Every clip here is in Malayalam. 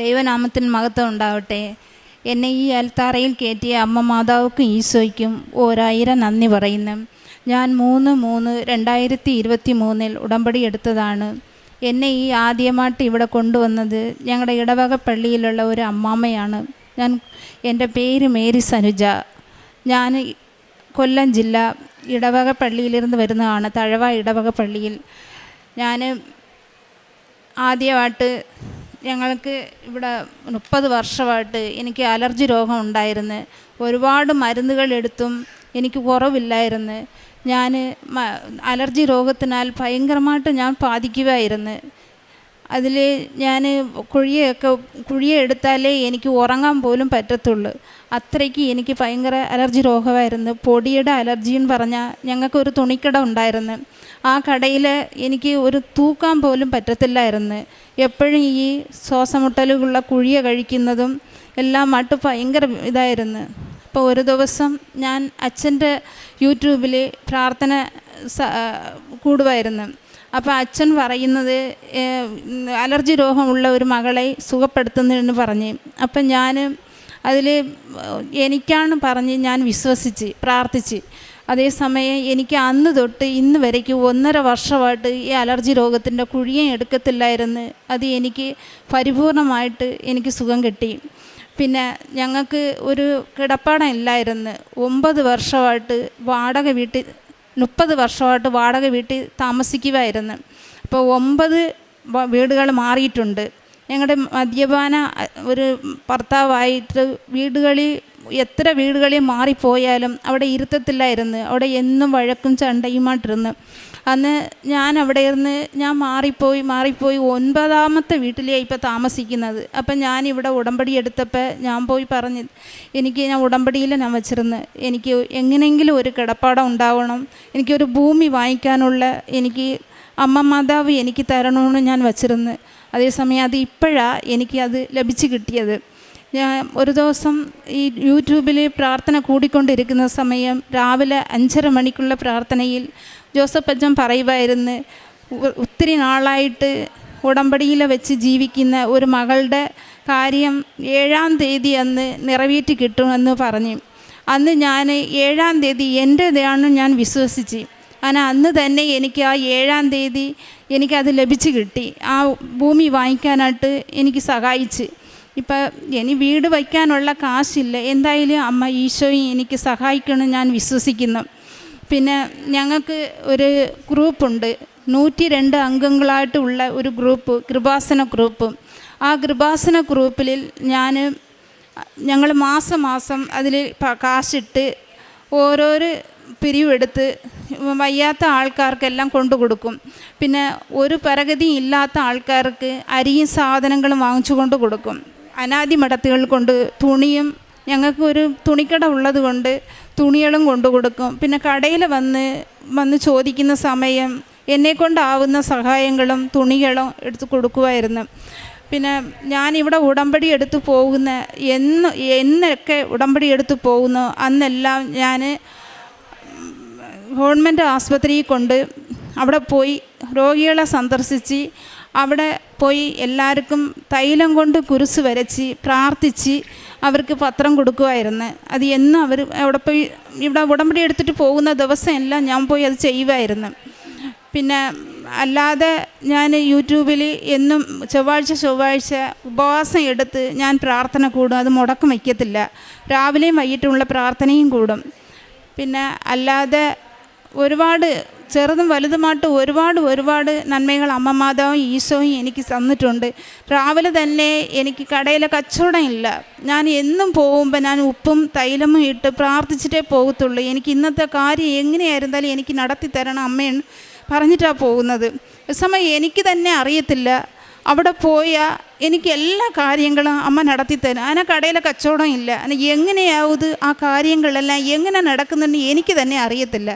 ദൈവനാമത്തിന് മഹത്വം ഉണ്ടാവട്ടെ. എന്നെ ഈ അൽത്താറയിൽ കയറ്റിയ അമ്മ മാതാവുക്കും ഈശോയ്ക്കും 1000 നന്ദി പറയുന്നു. ഞാൻ 3/3/2023 ഉടമ്പടി എടുത്തതാണ്. എന്നെ ഈ ആദ്യമായിട്ട് ഇവിടെ കൊണ്ടുവന്നത് ഞങ്ങളുടെ ഇടവക പള്ളിയിലുള്ള ഒരു അമ്മാമ്മയാണ്. എൻ്റെ പേര് മേരി സനുജ. ഞാൻ കൊല്ലം ജില്ല ഇടവക പള്ളിയിലിരുന്ന് വരുന്നതാണ്, തഴവ ഇടവക പള്ളിയിൽ. ഞാൻ ആദ്യമായിട്ട് ഞങ്ങൾക്ക് ഇവിടെ 30 വർഷമായിട്ട് എനിക്ക് അലർജി രോഗം ഉണ്ടായിരുന്നു. ഒരുപാട് മരുന്നുകളെടുത്തും എനിക്ക് കുറവില്ലായിരുന്നു. ഞാൻ അലർജി രോഗത്തിനാൽ ഭയങ്കരമായിട്ട് ഞാൻ ബാധിക്കുകയായിരുന്നു. അതിൽ ഞാൻ കുഴിയെ എടുത്താലേ എനിക്ക് ഉറങ്ങാൻ പോലും പറ്റത്തുള്ളൂ. അത്രയ്ക്ക് എനിക്ക് ഭയങ്കര അലർജി രോഗമായിരുന്നു. പൊടിയുടെ അലർജി എന്ന് പറഞ്ഞാൽ ഞങ്ങൾക്കൊരു തുണിക്കട ഉണ്ടായിരുന്നു. ആ കടയിൽ എനിക്ക് ഒരു തൂക്കാൻ പോലും പറ്റത്തില്ലായിരുന്നു. എപ്പോഴും ഈ ശ്വാസമുട്ടലുള്ള കുഴിയ കഴിക്കുന്നതും എല്ലാം മട്ട് ഭയങ്കര ഇതായിരുന്നു. അപ്പോൾ ഒരു ദിവസം ഞാൻ അച്ഛൻ്റെ യൂട്യൂബിൽ പ്രാർത്ഥന കൂടുമായിരുന്നു. അപ്പോൾ അച്ഛൻ പറയുന്നത് അലർജി രോഗമുള്ള ഒരു മകളെ സുഖപ്പെടുത്തുന്നതെന്ന് പറഞ്ഞ്, അപ്പം ഞാൻ അതിൽ എനിക്കാണ് പറഞ്ഞ് ഞാൻ വിശ്വസിച്ച് പ്രാർത്ഥിച്ച്. അതേസമയം എനിക്ക് അന്ന് തൊട്ട് ഇന്ന് വരയ്ക്ക് 1.5 വർഷമായിട്ട് ഈ അലർജി രോഗത്തിൻ്റെ കുഴിയെ എടുക്കത്തില്ലായിരുന്നു. അത് എനിക്ക് പരിപൂർണമായിട്ട് എനിക്ക് സുഖം കിട്ടി. പിന്നെ ഞങ്ങൾക്ക് ഒരു കിടപ്പാടം ഇല്ലായിരുന്നു. 9 വർഷമായിട്ട് 30 വർഷമായിട്ട് വാടക വീട്ടിൽ താമസിക്കുമായിരുന്നു. അപ്പോൾ 9 വീടുകൾ മാറിയിട്ടുണ്ട്. ഞങ്ങളുടെ മദ്യപാന ഒരു ഭർത്താവായിട്ട് എത്ര വീടുകളിൽ മാറിപ്പോയാലും അവിടെ ഇരുത്തത്തില്ലായിരുന്നു. അവിടെ എന്നും വഴക്കും ചണ്ടയുമായിട്ടിരുന്ന്. അന്ന് ഞാൻ അവിടെ ഇരുന്ന് ഞാൻ മാറിപ്പോയി 9ാമത്തെ വീട്ടിലാണ് ഇപ്പോൾ താമസിക്കുന്നത്. അപ്പം ഞാനിവിടെ ഉടമ്പടി എടുത്തപ്പോൾ ഞാൻ പോയി പറഞ്ഞ്, ഞാൻ ഉടമ്പടിയിൽ ഞാൻ വച്ചിരുന്നു, എനിക്ക് എങ്ങനെയെങ്കിലും ഒരു കിടപ്പാടം ഉണ്ടാവണം, എനിക്കൊരു ഭൂമി വാങ്ങിക്കാനുള്ള എനിക്ക് അമ്മ മാതാവ് എനിക്ക് തരണമെന്ന് ഞാൻ വച്ചിരുന്നു. അതേസമയം അത് ഇപ്പോഴാണ് എനിക്കത് ലഭിച്ച് കിട്ടിയത്. ഞാൻ ഒരു ദിവസം ഈ യൂട്യൂബിൽ പ്രാർത്ഥന കൂടിക്കൊണ്ടിരിക്കുന്ന സമയം രാവിലെ 5:30 മണിക്കുള്ള പ്രാർത്ഥനയിൽ ജോസഫ് അച്ഛൻ പറയുമായിരുന്നു, ഒത്തിരി നാളായിട്ട് ഉടമ്പടിയിൽ വെച്ച് ജീവിക്കുന്ന ഒരു മകളുടെ കാര്യം 7-ാം തീയതി അന്ന് നിറവേറ്റി കിട്ടുമെന്ന് പറഞ്ഞ്. അന്ന് ഞാൻ 7-ാം തീയതി എൻ്റേതാണെന്ന് ഞാൻ വിശ്വസിച്ച്. അങ്ങനെ അന്ന് തന്നെ എനിക്ക് ആ 7-ാം തീയതി എനിക്കത് ലഭിച്ച് കിട്ടി. ആ ഭൂമി വാങ്ങിക്കാനായിട്ട് എനിക്ക് സഹായിച്ച്. ഇപ്പം വീട് വയ്ക്കാനുള്ള കാശില്ല, എന്തായാലും അമ്മ ഈശോയും എനിക്ക് സഹായിക്കണം ഞാൻ വിശ്വസിക്കുന്നു. പിന്നെ ഞങ്ങൾക്ക് ഒരു ഗ്രൂപ്പുണ്ട്, 102 അംഗങ്ങളായിട്ടുള്ള ഒരു ഗ്രൂപ്പ്, കൃപാസന ഗ്രൂപ്പ്. ആ കൃപാസന ഗ്രൂപ്പിൽ ഞങ്ങൾ മാസം അതിൽ കാശിട്ട് ഓരോരോ പിരിവെടുത്ത് വയ്യാത്ത ആൾക്കാർക്കെല്ലാം കൊണ്ടു കൊടുക്കും. പിന്നെ ഒരു പരഗതിയും ഇല്ലാത്ത ആൾക്കാർക്ക് അരിയും സാധനങ്ങളും വാങ്ങിച്ചു കൊണ്ട് കൊടുക്കും. അനാദി മഠത്തുകൾ കൊണ്ട് തുണിയും, ഞങ്ങൾക്ക് ഒരു തുണിക്കട ഉള്ളത് കൊണ്ട് തുണികളും കൊണ്ടു കൊടുക്കും. പിന്നെ കടയിൽ വന്ന് ചോദിക്കുന്ന സമയം എന്നെക്കൊണ്ടാവുന്ന സഹായങ്ങളും തുണികളും എടുത്ത് കൊടുക്കുമായിരുന്നു. പിന്നെ ഞാനിവിടെ ഉടമ്പടി എടുത്ത് പോകുന്ന എന്നൊക്കെ ഉടമ്പടി എടുത്ത് പോകുന്നു അന്നെല്ലാം ഞാൻ ഗവൺമെൻറ് ആസ്പത്രിയിൽ കൊണ്ട് അവിടെ പോയി രോഗികളെ സന്ദർശിച്ച് അവിടെ പോയി എല്ലാവർക്കും തൈലം കൊണ്ട് കുരിശ് വരച്ച് പ്രാർത്ഥിച്ച് അവർക്ക് പത്രം കൊടുക്കുമായിരുന്നു. അത് എന്നും അവർ അവിടെ പോയി ഇവിടെ ഉടമ്പടി എടുത്തിട്ട് പോകുന്ന ദിവസം എല്ലാം ഞാൻ പോയി അത് ചെയ്യുമായിരുന്നു. പിന്നെ അല്ലാതെ ഞാൻ യൂട്യൂബിൽ എന്നും ചൊവ്വാഴ്ച ഉപവാസം എടുത്ത് ഞാൻ പ്രാർത്ഥന കൂടും. അത് മുടക്കം വയ്ക്കത്തില്ല. രാവിലെയും വൈകിട്ടുമുള്ള പ്രാർത്ഥനയും കൂടും. പിന്നെ അല്ലാതെ ഒരുപാട് ചെറുതും വലുതുമായിട്ട് ഒരുപാട് നന്മകൾ അമ്മ മാതാവും ഈശോയും എനിക്ക് തന്നിട്ടുണ്ട്. രാവിലെ തന്നെ എനിക്ക് കടയിലെ കച്ചവടം ഇല്ല. ഞാൻ എന്നും പോകുമ്പോൾ ഞാൻ ഉപ്പും തൈലമും ഇട്ട് പ്രാർത്ഥിച്ചിട്ടേ പോകത്തുള്ളൂ. എനിക്ക് ഇന്നത്തെ കാര്യം എങ്ങനെയായിരുന്നാലും എനിക്ക് നടത്തി തരണം അമ്മയെന്ന് പറഞ്ഞിട്ടാണ് പോകുന്നത്. സമയം എനിക്ക് തന്നെ അറിയത്തില്ല, അവിടെ പോയാൽ എനിക്ക് എല്ലാ കാര്യങ്ങളും അമ്മ നടത്തി തരും. അതിനെ കടയിലെ കച്ചവടം ഇല്ല. എങ്ങനെയാവുത് ആ കാര്യങ്ങളെല്ലാം എങ്ങനെ നടക്കുന്നുണ്ട് എനിക്ക് തന്നെ അറിയത്തില്ല.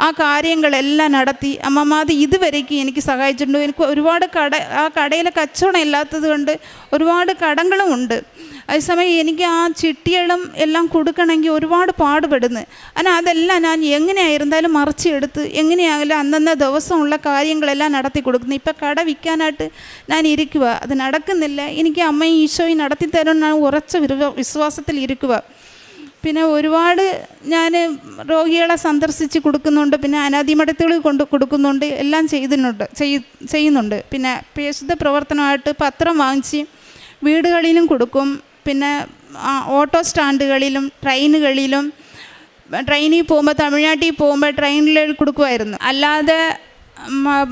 ആ കാര്യങ്ങളെല്ലാം നടത്തി അമ്മമാത് ഇതുവരേക്കും എനിക്ക് സഹായിച്ചിട്ടുണ്ട്. എനിക്ക് ഒരുപാട് ആ കടയിലെ കച്ചവടം ഇല്ലാത്തത് കൊണ്ട് ഒരുപാട് കടങ്ങളും ഉണ്ട്. അതേസമയം എനിക്ക് ആ ചിട്ടികളും എല്ലാം കൊടുക്കണമെങ്കിൽ ഒരുപാട് പാടുപെടുന്നു. എന്നാൽ അതെല്ലാം ഞാൻ എങ്ങനെയായിരുന്നാലും മറിച്ചെടുത്ത് എങ്ങനെയായാലും അന്നന്ന ദിവസമുള്ള കാര്യങ്ങളെല്ലാം നടത്തി കൊടുക്കുന്നു. ഇപ്പം കട വിൽക്കാനായിട്ട് ഞാൻ ഇരിക്കുക, അത് നടക്കുന്നില്ല. എനിക്ക് അമ്മയും ഈശോയും നടത്തിത്തരും, ഞാൻ ഉറച്ച വിശ്വാസത്തിൽ ഇരിക്കുക. പിന്നെ ഒരുപാട് ഞാൻ രോഗികളെ സന്ദർശിച്ച് കൊടുക്കുന്നുണ്ട്, പിന്നെ അനാഥമഠത്തിൽ കൊണ്ട് കൊടുക്കുന്നുണ്ട്, എല്ലാം ചെയ്യുന്നുണ്ട്. പിന്നെ പരിശുദ്ധ പ്രവർത്തനമായിട്ട് പത്രം വാങ്ങിച്ച് വീടുകളിലും കൊടുക്കും. പിന്നെ ഓട്ടോ സ്റ്റാൻഡുകളിലും ട്രെയിനിൽ പോകുമ്പോൾ, തമിഴ്നാട്ടിൽ പോകുമ്പോൾ ട്രെയിനിൽ കൊടുക്കുമായിരുന്നു. അല്ലാതെ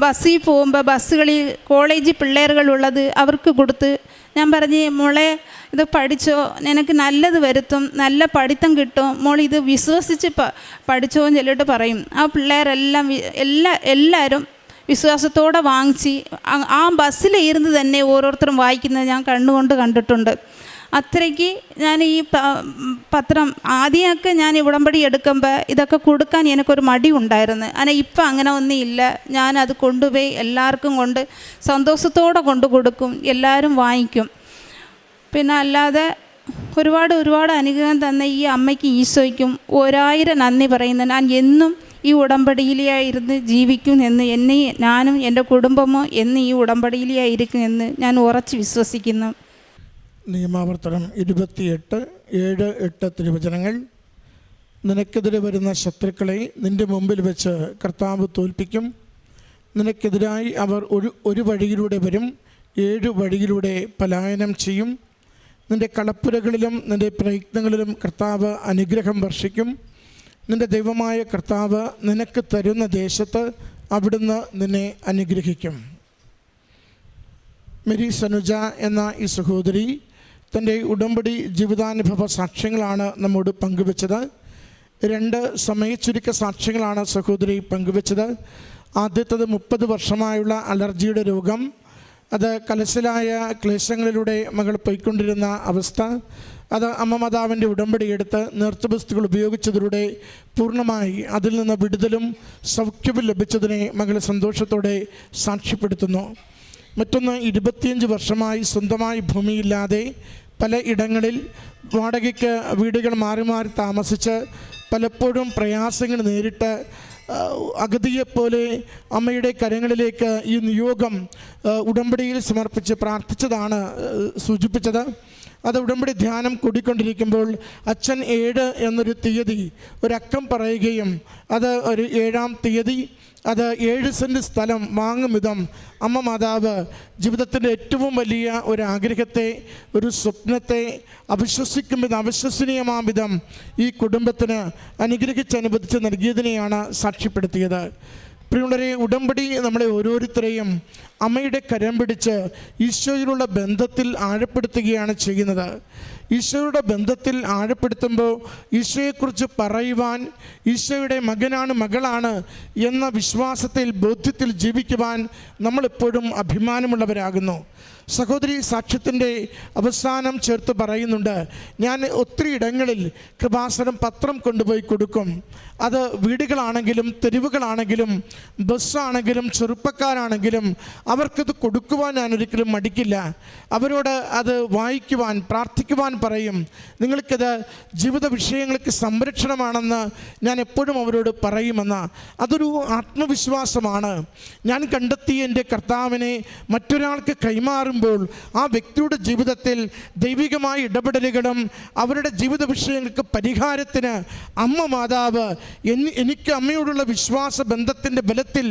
ബസ്സിൽ പോകുമ്പോൾ ബസ്സുകളിൽ കോളേജ് പിള്ളേരുകളുള്ളത് അവർക്ക് കൊടുത്ത് ഞാൻ പറഞ്ഞ്, മോളെ ഇത് പഠിച്ചോ, നിനക്ക് നല്ലത് വരുത്തും, നല്ല പഠിത്തം കിട്ടും, മോൾ ഇത് വിശ്വസിച്ച് പഠിച്ചോ എന്ന് ചൊല്ലിട്ട് പറയും. ആ പിള്ളേരെല്ലാം എല്ലാവരും വിശ്വാസത്തോടെ വാങ്ങിച്ച് ആ ബസ്സിലിരുന്ന് തന്നെ ഓരോരുത്തരും വായിക്കുന്നത് ഞാൻ കണ്ണുകൊണ്ട് കണ്ടിട്ടുണ്ട്. അത്രയ്ക്ക് ഞാൻ ഈ പത്രം ആദ്യമൊക്കെ ഞാൻ ഉടമ്പടി എടുക്കുമ്പോൾ ഇതൊക്കെ കൊടുക്കാൻ എനിക്കൊരു മടി ഉണ്ടായിരുന്നു. ஆனால் ഇപ്പം അങ്ങനെ ഒന്നും ഇല്ല. ഞാനത് കൊണ്ടുപോയി എല്ലാവർക്കും കൊണ്ട് സന്തോഷത്തോടെ കൊണ്ട് കൊടുക്കും, എല്ലാവരും വാങ്ങിക്കും. പിന്നെ അല്ലാതെ ഒരുപാട് അനുഗ്രഹം തന്ന ഈ അമ്മയ്ക്ക് ഈശോയ്ക്കും 1000 നന്ദി പറയുന്നു. ഞാൻ എന്നും ഈ ഉടമ്പടിയിലായിരുന്ന് ജീവിക്കും എന്ന്, ഞാനും എൻ്റെ കുടുംബമോ എന്ന് ഈ ഉടമ്പടിയിലായിരിക്കും എന്ന് ഞാൻ ഉറച്ച് വിശ്വസിക്കുന്നു. നിയമാവർത്തനം 28:7-8 തിരുവചനങ്ങൾ. നിനക്കെതിരെ വരുന്ന ശത്രുക്കളെ നിൻ്റെ മുമ്പിൽ വെച്ച് കർത്താവ് തോൽപ്പിക്കും. നിനക്കെതിരായി അവർ ഒരു വഴിയിലൂടെ വരും, 7 വഴിയിലൂടെ പലായനം ചെയ്യും. നിൻ്റെ കളപ്പുരകളിലും നിൻ്റെ പ്രയത്നങ്ങളിലും കർത്താവ് അനുഗ്രഹം വർഷിക്കും. നിൻ്റെ ദൈവമായ കർത്താവ് നിനക്ക് തരുന്ന ദേശത്ത് അവിടുന്ന് നിന്നെ അനുഗ്രഹിക്കും. മേരി സനുജ എന്ന ഈ സഹോദരി തൻ്റെ ഉടമ്പടി ജീവിതാനുഭവ സാക്ഷ്യങ്ങളാണ് നമ്മോട് പങ്കുവെച്ചത്. 2 സമയച്ചുരുക്ക സാക്ഷ്യങ്ങളാണ് സഹോദരി പങ്കുവെച്ചത്. ആദ്യത്തേത് 30 വർഷമായുള്ള അലർജിയുടെ രോഗം, അത് കലശലായ ക്ലേശങ്ങളിലൂടെ മകൾ പോയിക്കൊണ്ടിരുന്ന അവസ്ഥ, അത് അമ്മ മാതാവിൻ്റെ ഉടമ്പടി എടുത്ത് നേർച്ചവസ്തുക്കൾ ഉപയോഗിച്ചതിലൂടെ പൂർണ്ണമായി അതിൽ നിന്ന് വിടുതലും സൗഖ്യവും ലഭിച്ചതിനെ മകൾ സന്തോഷത്തോടെ സാക്ഷ്യപ്പെടുത്തുന്നു. മറ്റൊന്ന്, 25 വർഷമായി സ്വന്തമായി ഭൂമിയില്ലാതെ പല ഇടങ്ങളിൽ വാടകയ്ക്ക് വീടുകൾ മാറി മാറി താമസിച്ച് പലപ്പോഴും പ്രയാസങ്ങൾ നേരിട്ട് അഗതിയെപ്പോലെ അമ്മയുടെ കരങ്ങളിലേക്ക് ഈ നിയോഗം ഉടമ്പടിയിൽ സമർപ്പിച്ച് പ്രാർത്ഥിച്ചതാണ് സൂചിപ്പിച്ചത്. അത് ഉടമ്പടി ധ്യാനം കൂടിക്കൊണ്ടിരിക്കുമ്പോൾ അച്ഛൻ 7 എന്നൊരു തീയതി ഒരക്കം പറയുകയും അത് ഒരു 7-ാം തീയതി അത് 7 സെൻറ്റ് സ്ഥലം വാങ്ങും വിധം അമ്മ മാതാവ് ജീവിതത്തിൻ്റെ ഏറ്റവും വലിയ ഒരു ആഗ്രഹത്തെ, ഒരു സ്വപ്നത്തെ അവിശ്വസിക്കും വിധം, അവിശ്വസനീയമാം വിധം ഈ കുടുംബത്തിന് അനുഗ്രഹിച്ചനുവദിച്ച് നൽകിയതിനെയാണ് സാക്ഷ്യപ്പെടുത്തിയത്. പ്രിയമുള്ളവരെ, ഉടമ്പടി നമ്മളെ ഓരോരുത്തരെയും അമ്മയുടെ കരം പിടിച്ച് ഈശോയിലുള്ള ബന്ധത്തിൽ ആഴപ്പെടുത്തുകയാണ് ചെയ്യുന്നത്. ഈശോയുടെ ബന്ധത്തിൽ ആഴപ്പെടുത്തുമ്പോൾ ഈശോയെക്കുറിച്ച് പറയുവാൻ, ഈശോയുടെ മകനാണ് മകളാണ് എന്ന വിശ്വാസത്തിൽ, ബോധ്യത്തിൽ ജീവിക്കുവാൻ നമ്മളെപ്പോഴും അഭിമാനമുള്ളവരാകുന്നു. സഹോദരി സാക്ഷ്യത്തിൻ്റെ അവസാനം ചേർത്ത് പറയുന്നുണ്ട്, ഞാൻ ഒത്തിരി ഇടങ്ങളിൽ കൃപാസനം പത്രം കൊണ്ടുപോയി കൊടുക്കും. അത് വീടുകളാണെങ്കിലും തെരുവുകളാണെങ്കിലും ബസ്സാണെങ്കിലും ചെറുപ്പക്കാരാണെങ്കിലും അവർക്കത് കൊടുക്കുവാൻ ഞാനൊരിക്കലും മടിക്കില്ല. അവരോട് അത് വായിക്കുവാൻ, പ്രാർത്ഥിക്കുവാൻ പറയും. നിങ്ങൾക്കത് ജീവിത വിഷയങ്ങൾക്ക് സംരക്ഷണമാണെന്ന് ഞാൻ എപ്പോഴും അവരോട് പറയുമെന്ന്. അതൊരു ആത്മവിശ്വാസമാണ്. ഞാൻ കണ്ടെത്തിയ എൻ്റെ കർത്താവിനെ മറ്റൊരാൾക്ക് കൈമാറുമ്പോൾ ആ വ്യക്തിയുടെ ജീവിതത്തിൽ ദൈവികമായ ഇടപെടലുകളും അവരുടെ ജീവിത വിഷയങ്ങൾക്ക് പരിഹാരത്തിന് അമ്മ മാതാവ് എനിക്ക് അമ്മയോടുള്ള വിശ്വാസ ബന്ധത്തിൻ്റെ ബലത്തിൽ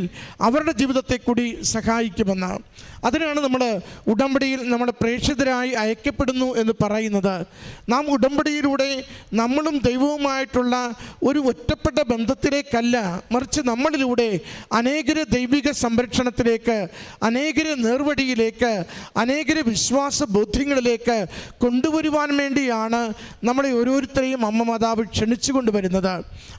അവരുടെ ജീവിതത്തെ കൂടി സഹായിക്കുമെന്ന്. അതിനാണ് നമ്മൾ ഉടമ്പടിയിൽ നമ്മൾ പ്രേക്ഷിതരായി അയക്കപ്പെടുന്നു എന്ന് പറയുന്നത്. നാം ഉടമ്പടിയിലൂടെ നമ്മളും ദൈവവുമായിട്ടുള്ള ഒരു ഒറ്റപ്പെട്ട ബന്ധത്തിലേക്കല്ല, മറിച്ച് നമ്മളിലൂടെ അനേകരെ ദൈവിക സംരക്ഷണത്തിലേക്ക്, അനേകരെ നേർവഴിയിലേക്ക്, അനേകരെ വിശ്വാസ ബോധ്യങ്ങളിലേക്ക് കൊണ്ടുവരുവാൻ വേണ്ടിയാണ് നമ്മളെ ഓരോരുത്തരെയും അമ്മ മാതാവ് ക്ഷണിച്ചു കൊണ്ടുവരുന്നത്.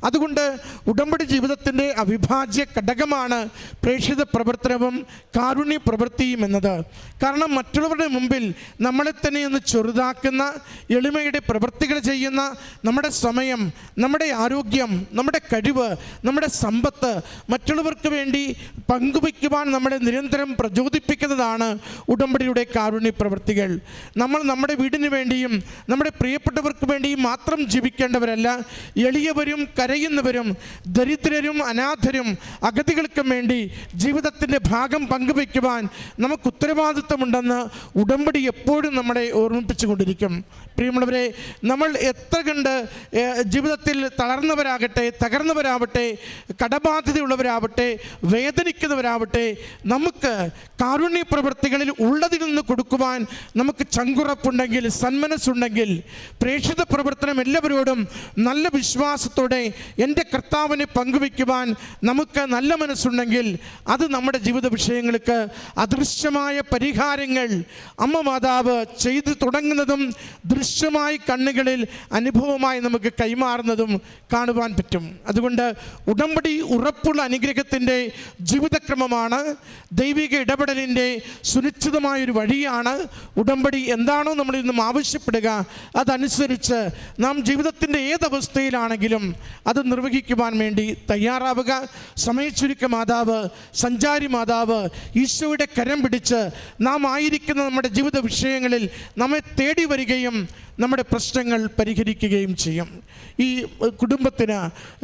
അതുകൊണ്ട് ഉടമ്പടി ജീവിതത്തിൻ്റെ അവിഭാജ്യ ഘടകമാണ് പ്രേക്ഷിത പ്രവർത്തനവും കാരുണ്യ പ്രവൃത്തിയും കഴിയുമെന്നത്. കാരണം മറ്റുള്ളവരുടെ മുമ്പിൽ നമ്മളെ തന്നെ ഒന്ന് ചെറുതാക്കുന്ന, എളിമയുടെ പ്രവൃത്തികൾ ചെയ്യുന്ന, നമ്മുടെ സമയം, നമ്മുടെ ആരോഗ്യം, നമ്മുടെ കഴിവ്, നമ്മുടെ സമ്പത്ത് മറ്റുള്ളവർക്ക് വേണ്ടി പങ്കുവയ്ക്കുവാൻ നമ്മളെ നിരന്തരം പ്രചോദിപ്പിക്കുന്നതാണ് ഉടമ്പടിയുടെ കാരുണ്യ പ്രവൃത്തികൾ. നമ്മൾ നമ്മുടെ വീടിന് വേണ്ടിയും നമ്മുടെ പ്രിയപ്പെട്ടവർക്ക് വേണ്ടിയും മാത്രം ജീവിക്കേണ്ടവരല്ല. എളിയവരും കരയുന്നവരും ദരിദ്രരും അനാഥരും അഗതികൾക്കും വേണ്ടി ജീവിതത്തിൻ്റെ ഭാഗം പങ്കുവയ്ക്കുവാൻ നമുക്ക് ഉത്തരവാദിത്വമുണ്ടെന്ന് ഉടമ്പടി എപ്പോഴും നമ്മളെ ഓർമ്മിപ്പിച്ചു കൊണ്ടിരിക്കും. പ്രിയമുള്ളവരെ, നമ്മൾ എത്ര കണ്ട് ജീവിതത്തിൽ തളർന്നവരാകട്ടെ, തകർന്നവരാവട്ടെ, കടബാധ്യതയുള്ളവരാവട്ടെ, വേദനിക്കുന്നവരാവട്ടെ, നമുക്ക് കാരുണ്യ പ്രവൃത്തികളിൽ ഉള്ളതിൽ നിന്ന് കൊടുക്കുവാൻ നമുക്ക് ചങ്കുറപ്പുണ്ടെങ്കിൽ, സന്മനസ്സുണ്ടെങ്കിൽ, പ്രേക്ഷിത പ്രവർത്തനം എല്ലാവരോടും നല്ല വിശ്വാസത്തോടെ എൻ്റെ കർത്താവിനെ പങ്കുവയ്ക്കുവാൻ നമുക്ക് നല്ല മനസ്സുണ്ടെങ്കിൽ, അത് നമ്മുടെ ജീവിത വിഷയങ്ങൾക്ക് അദൃശ്യമായ പരിഹാരങ്ങൾ അമ്മ മാതാവ് ചെയ്തു തുടങ്ങുന്നതും ദൃശ്യമായി കണ്ണുകളിൽ അനുഭവമായി നമുക്ക് കൈമാറുന്നതും കാണുവാൻ പറ്റും. അതുകൊണ്ട് ഉടമ്പടി ഉറപ്പുള്ള അനുഗ്രഹത്തിൻ്റെ ജീവിതക്രമമാണ്, ദൈവിക ഇടപെടലിൻ്റെ സുനിശ്ചിതമായൊരു വഴിയാണ്. ഉടമ്പടി എന്താണോ നമ്മളിൽ നിന്നും ആവശ്യപ്പെടുക അതനുസരിച്ച് നാം ജീവിതത്തിൻ്റെ ഏതവസ്ഥയിലാണെങ്കിലും അത് നിർവഹിക്കുവാൻ വേണ്ടി തയ്യാറാവുക. സമയച്ചുരുക്ക മാതാവ്, സഞ്ചാരി മാതാവ് ഈശോയുടെ കരം പിടിച്ച് നാം ആയിരിക്കുന്ന നമ്മുടെ ജീവിത വിഷയങ്ങളിൽ നമ്മെ തേടി വരികയും നമ്മുടെ പ്രശ്നങ്ങൾ പരിഹരിക്കുകയും ചെയ്യും. ഈ കുടുംബത്തിന്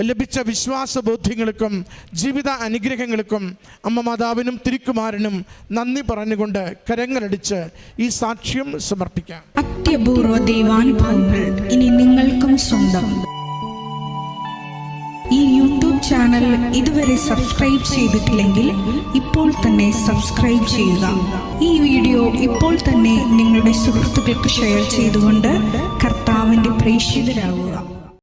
ലഭിച്ച വിശ്വാസബോധ്യങ്ങൾക്കും ജീവിത അനുഗ്രഹങ്ങൾക്കും അമ്മ മാതാവിനും തിരുക്കുമാരനും നന്ദി പറഞ്ഞുകൊണ്ട് കരങ്ങളടിച്ച് ഈ സാക്ഷ്യം സമർപ്പിക്കാം. അത്യപൂർവ ദൈവാനുഭവങ്ങൾ ഇനി നിങ്ങൾക്കും സ്വന്തം. ഈ യൂട്യൂബ് ചാനൽ ഇതുവരെ സബ്സ്ക്രൈബ് ചെയ്തിട്ടില്ലെങ്കിൽ ഇപ്പോൾ തന്നെ സബ്സ്ക്രൈബ് ചെയ്യുക. ഈ വീഡിയോ ഇപ്പോൾ തന്നെ നിങ്ങളുടെ സുഹൃത്തുക്കൾക്ക് ഷെയർ ചെയ്തുകൊണ്ട് കർത്താവിൻ്റെ പ്രേക്ഷിതരാകുക.